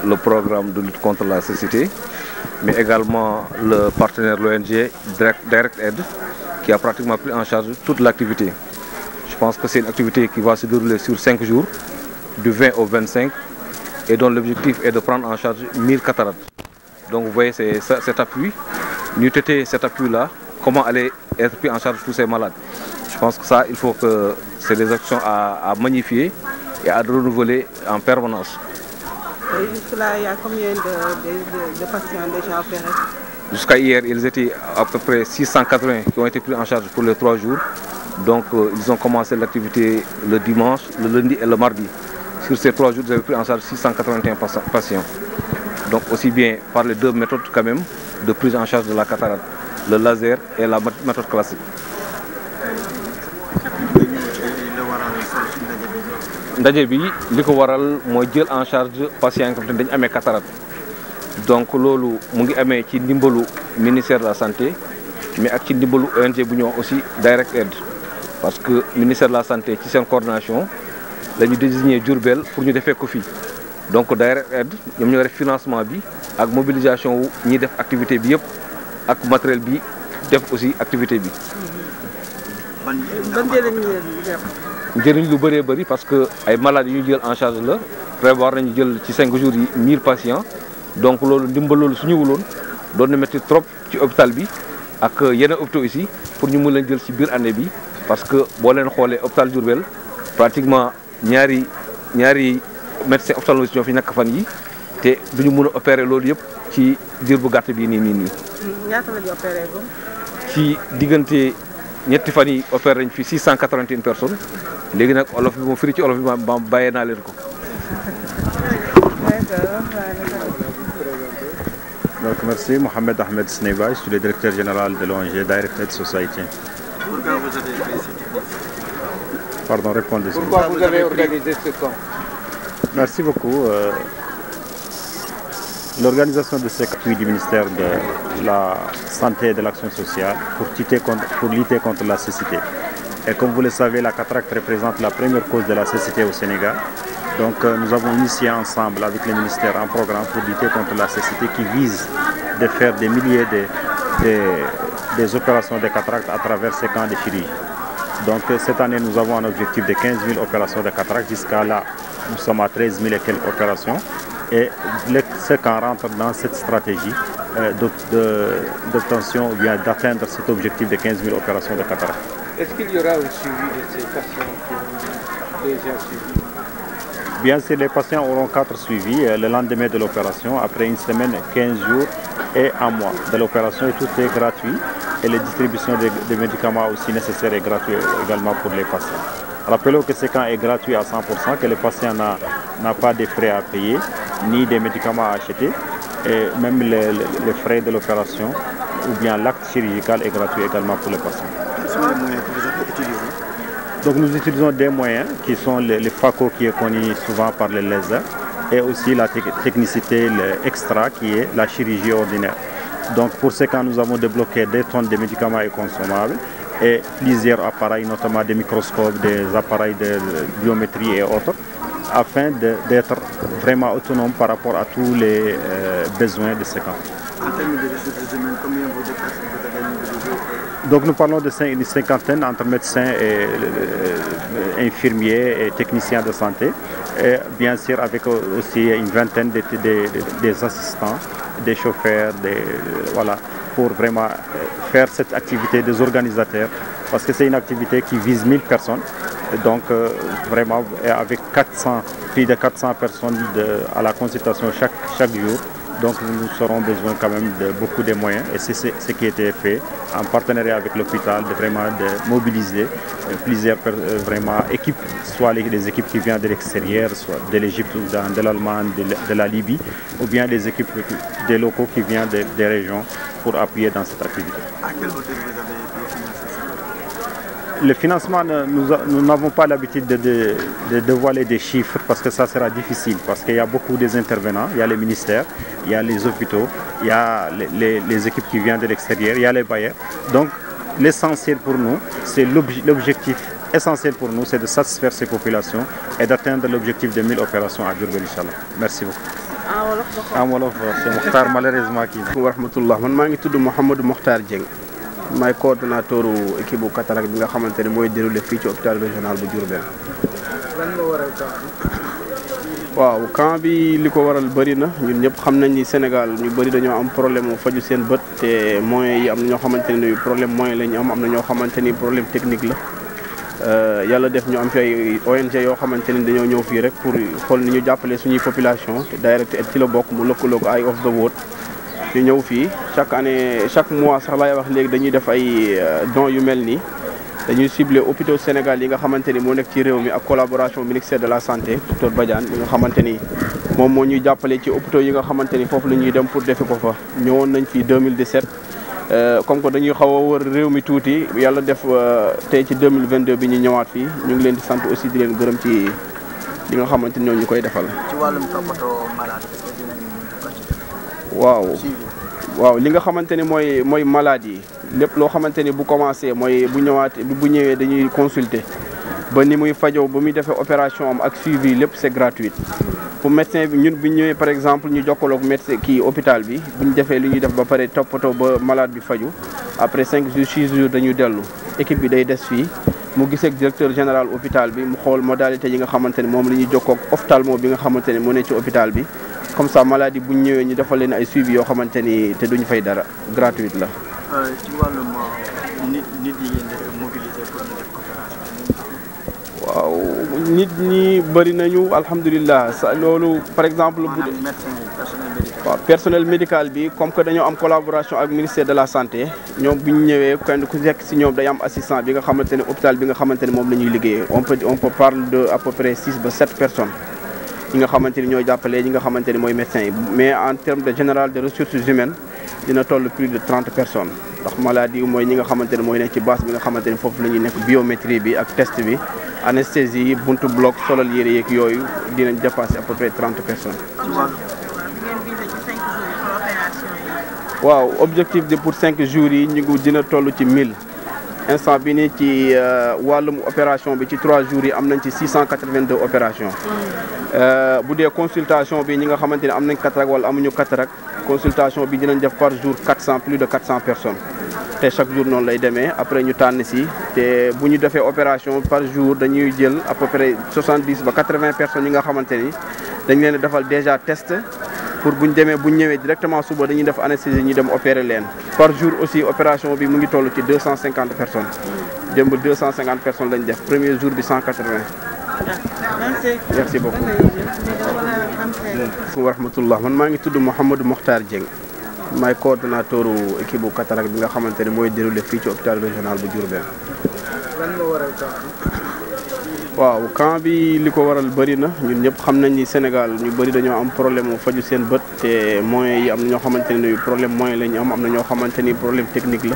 Le programme de lutte contre la cécité, mais également le partenaire l'ONG Direct Aid, qui a pratiquement pris en charge toute l'activité. Je pense que c'est une activité qui va se dérouler sur 5 jours, du 20 au 25, et dont l'objectif est de prendre en charge 1000 cataractes. Donc vous voyez, c'est cet appui, cet appui-là, comment aller être pris en charge tous ces malades. Je pense que ça, il faut que c'est des actions à magnifier et à renouveler en permanence. Et jusque-là, il y a combien de patients déjà opérés? Jusqu'à hier, ils étaient à peu près 680 qui ont été pris en charge pour les 3 jours. Donc ils ont commencé l'activité le dimanche, le lundi et le mardi. Sur ces 3 jours, ils avaient pris en charge 681 patients. Donc aussi bien par les 2 méthodes quand même de prise en charge de la cataracte, le laser et la méthode classique. ndaje bi li ko waral mooy jël en charge patients yi nga xam ne dañu amee cataracte donc loolu mu ngi amee ci ndimbalu ministère de la santé mais ak ci ndimbalu ONG bu ñu wax aussi Direct Aid parce que ministère de la santé ci seen coordination la ñu désigné Diourbel pour ñu defee ko fii donc Direct Aid ñoom ñoo def financement bi ak mobilisation wu ñi def activité bi yëpp ak matériel bi def aussi activité bi. njëriñ lu bëree bëri parce que ay malades yu ñu jël en charge la prévoir nañu jël ci 5 jours yi 1000 patients donc loolu ndimbal loolu su ñëwuloon doon na métti trop ci hôpital bi ak yeneen hôpitaux ici pour ñu mën leen jël ci biir année bi parce que boo leen xoolee hôpital Diourbel pratiquement ñaari médecins ophtalmologistes ñoo fi nekk fan yi te duñu mën a opérer loolu yëpp ci diir bu gàtt bi nii. ñaata la ñu opéré ko. ci diggante ñetti fan yi opéré nañ fi 681 personnes léegi nag olof bi moom firi ci olof bi ma bàyyee naa leen ko. Donc merci, Mohamed Ahmed Sneba, je suis le directeur général de l'ONG Direct Aid Society. Pourquoi vous avez pris cette initiative? Pardon, répondez. Pourquoi vous avez organisé ce camp? Merci beaucoup. L'organisation de ce camp du ministère de la Santé et de l'Action sociale pour lutter contre la cécité. Et comme vous le savez, la cataracte représente la première cause de la cécité au Sénégal. Donc nous avons initié ensemble avec le ministère un programme pour lutter contre la cécité qui vise de faire des milliers des opérations de cataracte à travers ces camps de chirurgie. Donc cette année, nous avons un objectif de 15 000 opérations de cataracte. Jusqu'à là, nous sommes à 13 000 et quelques opérations. Et ce camp rentre dans cette stratégie d'obtention ou bien d'atteindre cet objectif de 15 000 opérations de cataracte. Est-ce qu'il y aura un suivi de ces patients qui ont déjà suivi? Bien sûr, les patients auront 4 suivis le lendemain de l'opération, après une semaine, 15 jours et un mois de l'opération. Et tout est gratuit. Et la distribution des médicaments aussi nécessaires est gratuite également pour les patients. Rappelons que ce camp est gratuit à 100%, que le patient n'a pas de frais à payer, ni des médicaments à acheter. Et même les frais de l'opération ou bien l'acte chirurgical est gratuit également pour les patients. Quels sont les moyens que vous avez utilisés? Donc nous utilisons des moyens qui sont les FACO qui est connu souvent par les lasers et aussi la technicité extra qui est la chirurgie ordinaire. Donc pour ce cas, nous avons débloqué des tonnes de médicaments et consommables et plusieurs appareils, notamment des microscopes, des appareils de biométrie et autres, afin d'être vraiment autonome par rapport à tous les besoins de ce camp. En termes de ressources humaines, combien vous avez mobilisé? Donc nous parlons d'une cinquantaine entre médecins et infirmiers et techniciens de santé. Et bien sûr avec aussi une vingtaine des assistants, des chauffeurs, voilà, pour vraiment faire cette activité des organisateurs. Parce que c'est une activité qui vise 1000 personnes. Donc vraiment avec plus de 400 personnes à la consultation chaque jour. Donc nous aurons besoin quand même de beaucoup de moyens et c'est ce qui a été fait en partenariat avec l'hôpital, de mobiliser plusieurs vraiment équipes, soit des équipes qui viennent de l'extérieur, soit de l'Égypte, de l'Allemagne, de la Libye, ou bien des équipes des locaux qui viennent des régions pour appuyer dans cette activité. À quelle hauteur vous avez financé ça? Le financement, nous n'avons pas l'habitude de dévoiler des chiffres parce que ça sera difficile, parce qu'il y a beaucoup d'intervenants, il y a les ministères, il y a les hôpitaux, il y a les équipes qui viennent de l'extérieur, il y a les bailleurs. Donc l'essentiel pour nous, c'est l'objectif essentiel pour nous, c'est de satisfaire ces populations et d'atteindre l'objectif de 1000 opérations à Diourbel, Inch'Allah. Merci beaucoup. En wolof c'est Mokhtar malheureusement kii. wa rahmatullah man maa ngi tudd Mouhamadou Mokhtar Dieng maay coordonnateur équipe bu cataracte bi nga xamante ne mooy déroulé fii ci hôpital régional bu Diourbel. lan moo waral camp bi. waaw camp bi li ko waral bëri na ñun ñëpp xam nañ ni Sénégal ñu bëri dañoo am problème mu faju seen bët te moyens yi am na ñoo xamante ne problème moyen la ñu am na ñoo xamante ni problème technique la. yàlla def ñu am fi ay ONG yoo xamante ni dañoo ñëw fii rek pour xool ni ñu jàppale suñuy population te Direct Aid ci la bokk mu lëkkaloo ko Eye of the World ñu ñëw fii chaque mois sax laay wax léegi dañuy def ay dons yu mel nii dañuy ciblé hôpitaux Sénégal yi nga xamante ni moo nekk ci réew mi ak collaboration ministère de la santé docteur Badiane bi nga xamante ni moom moo ñuy jàppale ci hôpitaux yi nga xamante ni foofu la ñuy dem pour defi ko fa ñëwoon nañ fii 2017 comme que dañuy xaw a wër réew mi tuuti yàlla def tey ci 2022 bi ñu ñëwaat fii ñu ngi leen di sant aussi di leen gërëm ci li nga xamante ni ñoo ñu koy defal. ci wàllum toppatoo malade est-ce que dinañ waaw li nga xamante ni mooy malade yi lépp loo xamante ni bu commencé mooy bu ñëwee dañuy consulter ba ni muy fajoo ba muy defee opération am ak suivi lépp c'est gratuit. pour médecin bi ñun bu ñu ñëwee par exemple ñu jokkaloog médecin hôpital bi bu ñu defee li ñuy def ba pare toppatoo ba malade bi faju après 5 jours 6 jours dañuy dellu équipe bi day des fii mu gisee ak directeur général hôpital bi mu xool modalité yi nga xamante ne moom la ñuy jokkoog ophtalmo bi nga xamante ne moo ne ci hôpital bi comme ça maladie bu ñu ñëwee ñu defal leen ay suivi yoo xamante ni te duñu fay dara gratuite la. ci wàllum nit yi ngeen di mobiliser pour ñu def coopération. waaw nit ñi bëri nañu alhamdulilah loolu par exemple. waaw personnel médical bi comme que dañoo am collaboration ak ministère de la santé ñoom bu ñu ñëwee kenn ku nekk si ñoom day am assistant bi nga xamante ne hôpital bi nga xamante ne moom la ñuy liggéeyee on peut parler de à peu près 6 ba 7 personnes ñi nga xamante ni ñooy jàppale ñi nga xamante ni mooy médecins yi mais en terme de général de ressources humaines dina toll plus de 30 personnes ndax maladie mooy ñi nga xamante ne mooy nekk ci base bi nga xamante ni foofu la ñuy nekk biométrie bi ak test bi anesthésie buntu bloc solal yére yeeg yooyu dinañ dépasser à peu près 30 personnes. waaw objectif de pour 5 jours yi ñu ngi dina toll ci 1000 instant bi nii ci wàllum opération bi ci 3 jours yi am nañ ci 682 opérations. bu dee consultation bi ñi nga xamante ne am nañ cataracte wala amuñu cataracte consultation bi dinañ def par jour plus de 400 personnes te chaque jour noonu lay demee après ñu tànn si te bu ñu defee opération par jour dañuy jël à peu près 70 ba 80 personnes yi nga xamante ni dañ leen defal déjà test pour bu ñu ñëwee directement suba dañuy def anesthésie ñu dem opérer leen. par jour aussi opération bi mu ngi toll ci 250 personnes démb 250 personnes lañ def premier jour bi 180. merci beaucoup. wa rahmatullah man maa ngi tudd Mouhamadou Mokhtar Dieng maay coordonnateur équipe bu cataracte bi nga xamante ne mooy déroulé fii ci hôpital régional bu Diourbel. lan moo waral camp bi. waaw camp bi li ko waral bëri na ñun ñëpp xam nañ ni Sénégal ñu bëri dañoo am problème mu faju seen bët te moyens yi am na ñoo xamante ne problème moyen la ñu am na ñoo xamante ni problème technique la.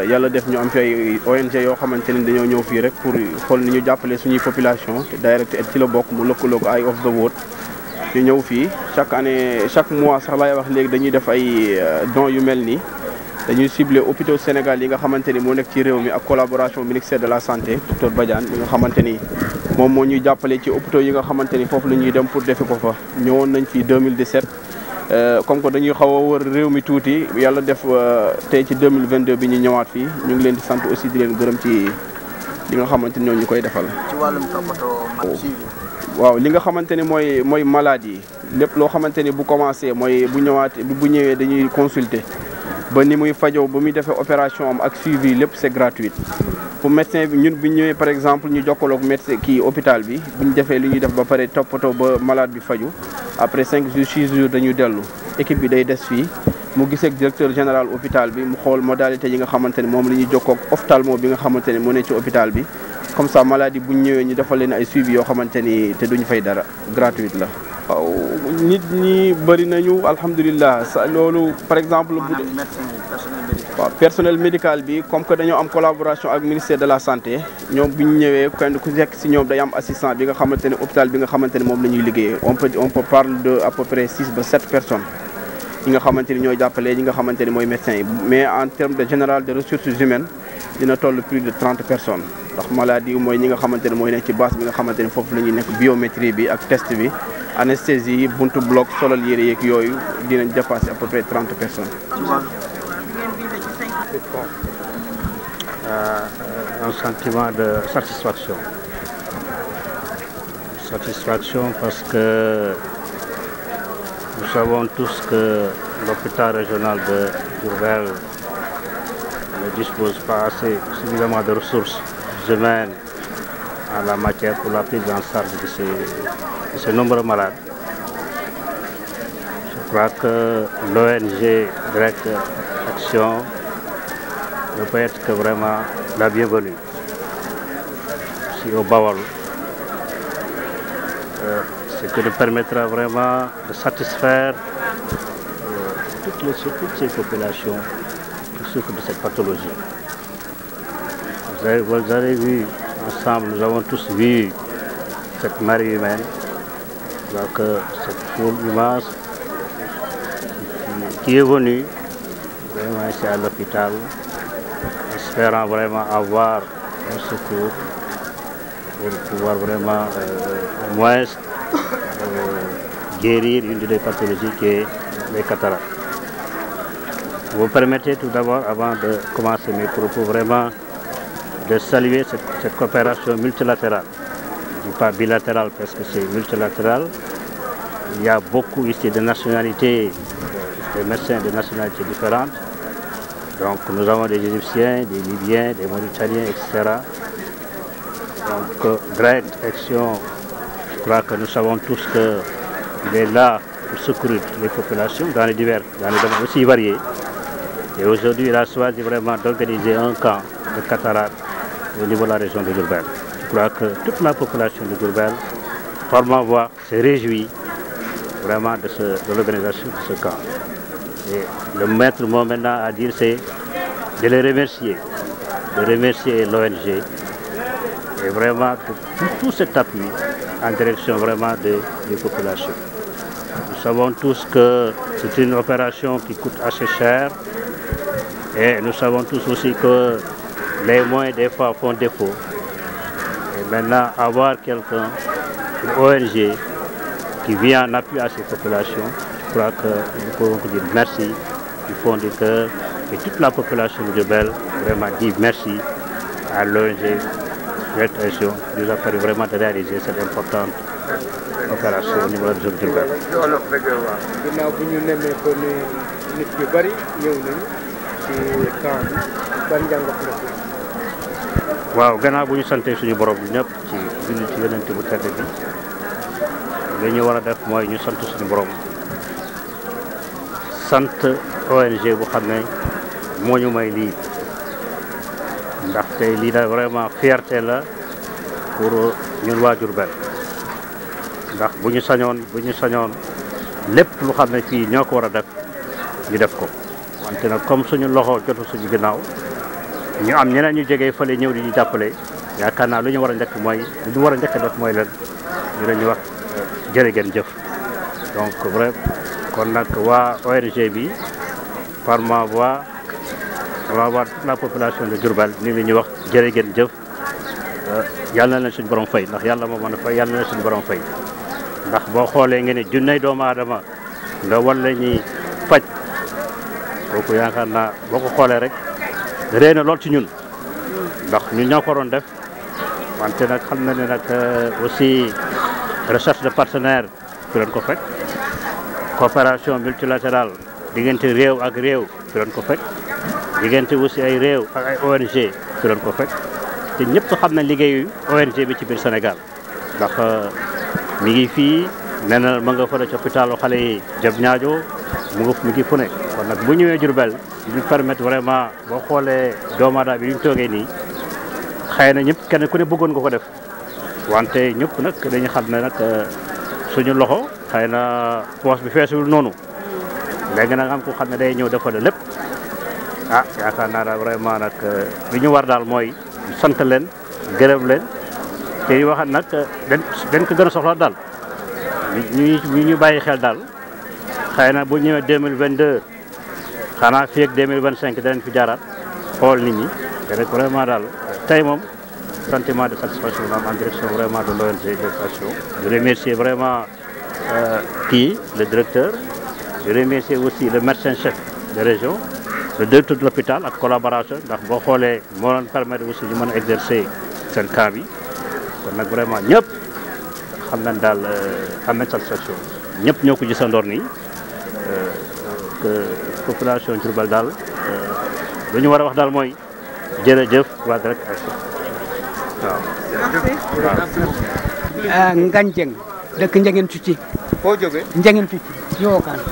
yàlla def ñu am fi ay ONG yoo xamante ni dañoo ñëw fii rek pour xool ni ñu jàppale suñuy population te Direct Aid ci la bokk mu lëkkaloo ko Eye of the World ñu ñëw fii chaque mois sax laay wax léegi dañuy def ay dons yu mel nii dañuy ciblé hôpitaux Sénégal yi nga xamante ni moo nekk ci réew mi ak collaboration ministère de la santé docteur Badiane bi nga xamante ni moom moo ñuy jàppale ci hôpitaux yi nga xamante ni foofu la ñuy dem pour defi ko fa ñëwoon nañ fii 2017 comme que dañuy xaw a wër réew mi tuuti yàlla def tey ci 2022 bi ñu ñëwaat fii ñu ngi leen di sant aussi di leen gërëm ci li nga xamante ni ñoo ñu koy defal. ci wàllum toppatoo waaw li nga xamante ni mooy malade yi lépp loo xamante ni bu commencé mooy bu ñëwee dañuy consulter ba ni muy fajoo ba muy defee opération am ak suivi lépp c'est gratuit. pour médecin bi ñun bu ñu ñëwee par exemple ñu jokkaloog médecin kii hôpital bi bu ñu defee li ñuy def ba pare toppatoo ba malade bi faju après 5 jours 6 jours dañu dellu équipe bi day des fii mu gisee ak directeur général hôpital bi mu xool modalité yi nga xamante ne moom la ñuy jokkoo ak ophtalmo bi nga xamante ne moo ne ci hôpital bi comme ça maladie bu ñu ñëwee ñu defal leen ay suivi yoo xamante ni te duñu fay dara gratuite la. waaw nit ñi bëri nañu alhamdulilah sa loolu par exemple. waaw personnel médical bi comme que dañoo am collaboration ak ministère de la santé ñoom bu ñu ñëwee kenn ku nekk si ñoom day am assistant bi nga xamante ne hôpital bi nga xamante ne moom la ñuy liggéeyee on peut parler de à peu près 6 ba 7 personnes yi nga xamante ni ñooy jàppale ñi nga xamante ni mooy médecin yi mais en terme de général de ressources humaines dina toll plus de 30 personnes ndax maladie mooy ñi nga xamante ne mooy nekk ci base bi nga xamante ne foofu la ñuy nekk biométrie bi ak test bi anesthésie buntu bloc solal yére yeeg yooyu dinañ dépasser à peu près 30 personnes. Un sentiment de satisfaction. Satisfaction parce que nous savons tous que l'hôpital régional de Diourbel ne dispose pas suffisamment de ressources humaines en la matière pour la prise en charge de ces nombreux malades. Je crois que l'ONG Direct Action ne peut être que vraiment la bienvenue. Ici au Bawol, ce qui nous permettra vraiment de satisfaire toutes ces populations qui souffrent de cette pathologie. Vous avez vu ensemble, nous avons tous vu cette marée humaine, donc cette foule immense qui est venue vraiment ici à l'hôpital, espérant vraiment avoir un secours pour pouvoir vraiment au moins guérir une des pathologies qui est les cataractes. Vous permettez tout d'abord, avant de commencer mes propos, vraiment de saluer cette coopération multilatérale. Je ne dis pas bilatérale parce que c'est multilatéral. Il y a beaucoup ici de nationalités, des médecins de nationalités différentes. Donc nous avons des Égyptiens, des Libyens, des Mauritaniens, etc. Donc Direct Action, je crois que nous savons tous qu'il est là pour secourir les populations dans les domaines aussi variés. Et aujourd'hui, il a choisi vraiment d'organiser un camp de cataractes au niveau de la région de Diourbel. Je crois que toute la population de Diourbel, par ma voix, s'est réjouie vraiment de l'organisation de ce camp. Et le maître mot maintenant à dire, c'est de les remercier, de remercier l'ONG et vraiment tout cet appui en direction vraiment des populations. Nous savons tous que c'est une opération qui coûte assez cher et nous savons tous aussi que les moyens des fois font défaut. Et maintenant, avoir quelqu'un, une ONG, qui vient en appui à ces populations, je crois que nous pouvons dire merci du fond du cœur et toute la population de Diourbel vraiment dit merci à l'ONG Direct Action qui nous a permis vraiment de réaliser cette importante opération au niveau de la région de Diourbel. ginnaaw bu ñu nemmee ko ne nit yu bari ñëw nañu ci camp bi ban njàngat la ko. waaw gannaaw bu ñu santee suñu borom ñëpp ci julli ci yonent bu tedd bi li ñu war a def mooy ñu sant suñu borom sant ONG bu xam ne moo ñu may lii ndaxte lii daal vraiment fierté la pour ñun waa Diourbel ndax bu ñu sañoon lépp lu xam ne fii ñoo ko war a def ñu def ko wante nag comme suñu loxo jotu suñu ginnaaw ñu am ñeneen ñu jegee fële ñëw di ñu jàppale yaakaar naa lu ñu war a njëkk def mooy leen ñu leen ñu wax jërë ngeen jëf donc vrai kon nag waa ONG bi par ma voix toute la population de Diourbel ni li ñuy wax jërë ngeen jëf yàlla na leen suñu borom fay ndax yàlla moo mën a fay yàlla na leen suñu borom fay ndax boo xoolee nga ne junney doomu aadama nga war la ñuy faj kooku yaakaar naa boo ko xoolee rek réy na lool ci ñun ndax ñun ñoo ko doon def wante nag xam na ne nag aussi recherche de partenaire ku leen ko fekk coopération multilatérale diggante réew ak réew fi doon ko fekk diggante aussi ay réew ak ay ONG fi doon ko fekk te ñëpp xam na liggéeyu ONG bi ci biir Sénégal ndax mi ngi fii nee na ma nga fa ci hôpitalu xale yi Diamniadio mi ngi fu ne kon nag bu ñëwee Diourbel ñu permettre vraiment boo xoolee doomu aadama bi ñu toogee nii xëy na ñëpp kenn ku ne bëggoon nga ko def wante ñëpp nag dañu xam ne nag suñu loxo xëy na poos bi feesul noonu léegi nag am ko xam ne day ñëw defal lépp ah yaakaar naa daal vraiment nag li ñu war daal mooy sant leen gërëm leen te yi waxat nag dañ ko gën a soxla daal ñu bàyyi xel daal xëy na bu ñëwee 2022 xanaa fii ak 2025 danañ fi jaaraat xool nit ñi te rek vraiment daal tey moom sentiment de satisfaction en direction vraiment de l'ONG Education. Je remercie vraiment le directeur, je remercie aussi le médecin-chef de région, le directeur de l'hôpital ak collaboration ndax boo xoolee moo doon permettre aussi ñu mën a exercer seen cas bi kon nag vraiment ñëpp xam nañ daal am nañ satisfaction ñëpp ñoo ko gisandoor nii population Diourbel daal lu ñu war a wax daal mooy jërëjëf waa Direct Action waaw. Ngagne Dieng dëkk Ndiangène Tucci. foo jógee. Ndiangène Tucci ci Wokane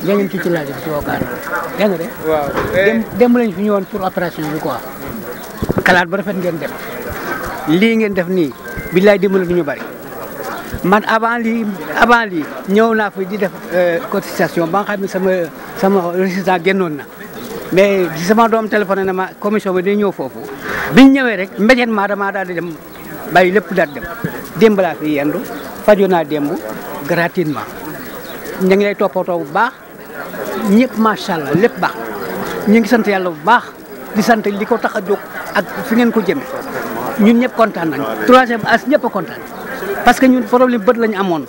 Ndiangène Tucci laa jógee ci Wokane dégg nga de. waaw démb lañ fi ñëwoon pour opération bi quoi. xalaat ba rafet ngeen def lii ngeen def nii billaay dimbali du ñu bari man avant lii ñëw naa fi di def cotisation ba nga xam ne sama résultat génnoon na mais si sama doom téléphoné na ma commission bi day ñëw foofu biñ ñëwee rek mbéjeen ma damaa daal di dem bàyyi lépp daal di dem démb laa fi yendu faju naa démb gratuitement ñu ngi lay toppatoo bu baax ñëpp macha allah lépp baax ñu ngi sant yàlla bu baax di sant li ko tax a jóg ak fi ngeen ko jëmee ñun ñëpp kontaan nañu troisième as ñëpp a kontaan parce que ñun problème bët lañu amoon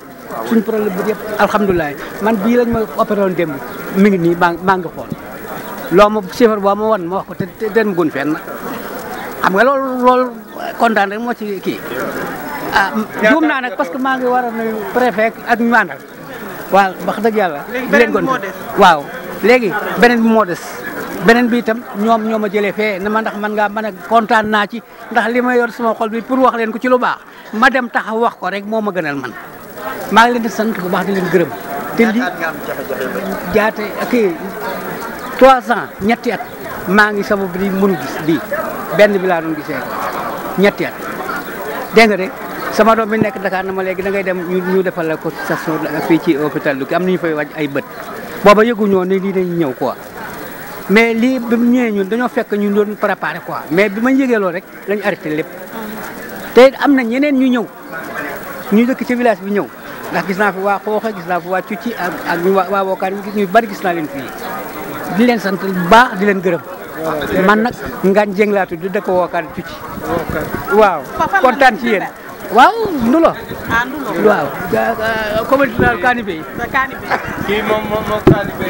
suñ problème bët yëpp alhamdulilah man bii lañ ma opéré woon démb mi ngi nii maa ngi xool loo ma chiffre boo ma wan ma wax ko te den ma gun fenn xam nga loolu kontaan rek moo ci kii juum naa nag parce que maa ngi war a nuyu préfet ak ñu àndal waaw wax dëgg yàlla di leen gon waaw léegi beneen bi moo des beneen bi itam ñoo ma jëlee fee ne ma ndax man ngaa mën a kontaan naa ci ndax li ma yor sama xol bi pour wax leen ko ci lu baax ma dem taxaw wax ko rek moo ma gënal man maa ngi leen di sant bu baax di leen gërëm te li jaate kii 3 ans ñetti at maa ngi sama bi mënu gis bii benn bi laa doon gisee ñetti at dégg nga de sama doom bi nekk Dakar na ma léegi da ngay dem ñu defal la cotisation fii ci hôpital du am nañu fay wàcc ay bët booba yëguñoo ne lii dañu ñëw quoi mais lii bi mu ñëwee ñun dañoo fekk ñu doon préparé quoi mais bi ma yëgee loolu rek lañu arrêté lépp te am na ñeneen ñu ñëw ñu dëkk ci village bi ñëw ndax gis naa fi waa Xooxa gis naa fi waa Cucci ak ñu waa Wokane ñu bari gis naa leen fii di leen sant bu baax di leen gërëm man nag Ngagne Dieng laa tudd dëkk Wokane Cucci waaw kontaan ci yéen waaw Ndulo waaw communauté rurale Kanibé kii moom Kanibé